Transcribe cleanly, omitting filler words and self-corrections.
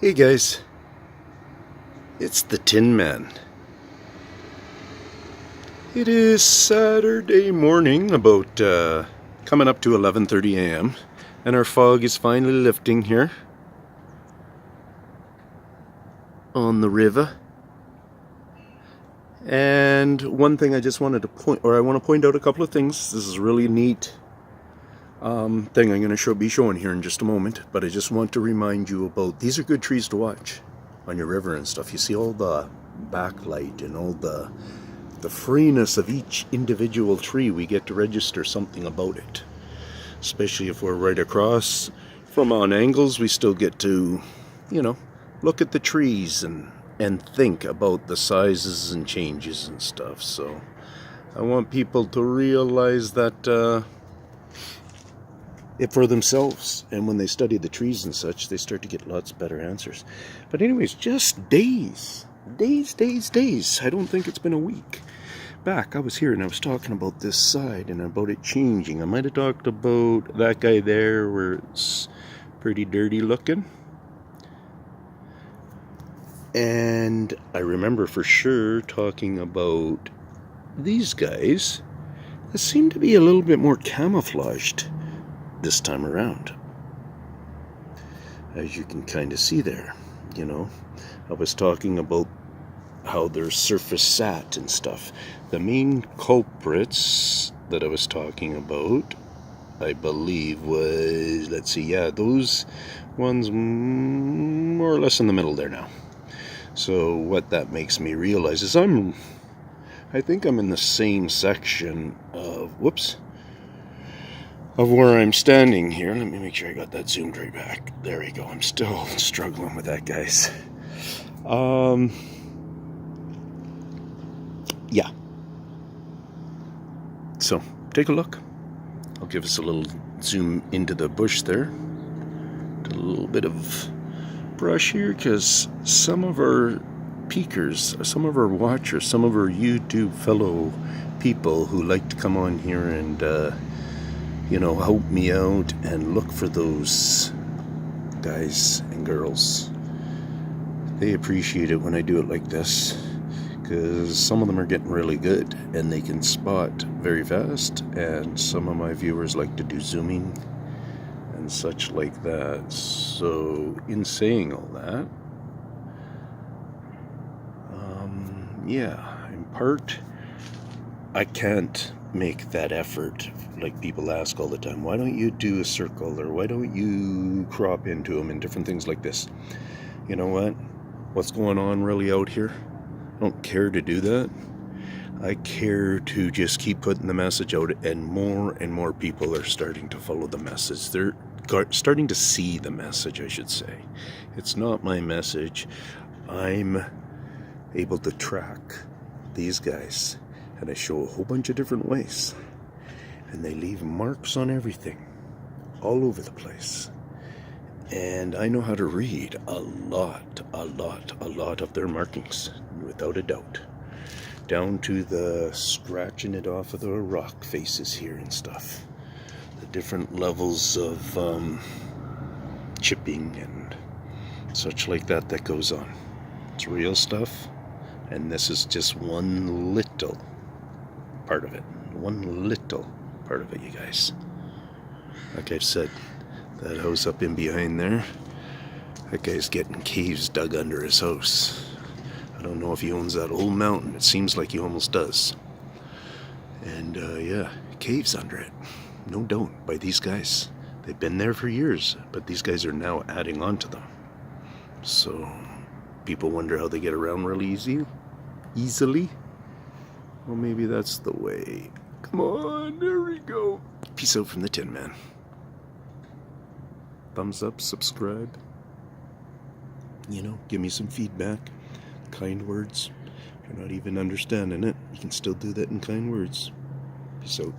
Hey guys, it's the Tin Man. It is Saturday morning, about coming up to 11:30 a.m. and our fog is finally lifting here on the river. And one thing I just wanted to I want to point out a couple of things. This is a really neat thing I'm going to be showing here in just a moment, but I just want to remind you about, these are good trees to watch on your river and stuff. You see all the backlight and all the freeness of each individual tree. We get to register something about it, especially if we're right across from on angles. We still get to, look at the trees and think about the sizes and changes and stuff. So I want people to realize that for themselves, and when they study the trees and such, they start to get lots better answers. But anyways, just days. I don't think it's been a week back. I was here and I was talking about this side and about it changing. I might have talked about that guy there where it's pretty dirty looking. And I remember for sure talking about these guys that seem to be a little bit more camouflaged this time around, as you can kind of see there. I was talking about how they're surface sat and stuff. The main culprits that I was talking about, I believe, was, those ones more or less in the middle there now. So what that makes me realize is I think I'm in the same section of where I'm standing here. Let me make sure I got that zoomed right back. There we go. I'm still struggling with that, guys. Yeah. So, take a look. I'll give us a little zoom into the bush there. A little bit of brush here, because some of our peekers, some of our watchers, some of our YouTube fellow people who like to come on here and help me out and look for those guys and girls. They appreciate it when I do it like this, because some of them are getting really good and they can spot very fast, and some of my viewers like to do zooming and such like that. So in saying all that, in part, I can't make that effort. Like, people ask all the time, why don't you do a circle, or why don't you crop into them and different things like this? You know what? What's going on really out here? I don't care to do that. I care to just keep putting the message out, and more people are starting to follow the message. They're starting to see the message, I should say. It's not my message. I'm able to track these guys, and I show a whole bunch of different ways, and they leave marks on everything, all over the place. And I know how to read a lot of their markings, without a doubt, down to the scratching it off of the rock faces here and stuff, the different levels of chipping and such like that goes on. It's real stuff, and this is just one little part of it, you guys. Like I've said, that house up in behind there, that guy's getting caves dug under his house. I don't know if he owns that whole mountain. It seems like he almost does. And caves under it, no doubt, by these guys. They've been there for years, but these guys are now adding on to them. So people wonder how they get around really easily. Well, maybe that's the way. Come on, there we go. Peace out from the Tin Man. Thumbs up, subscribe. Give me some feedback. Kind words. If you're not even understanding it, you can still do that in kind words. Peace out.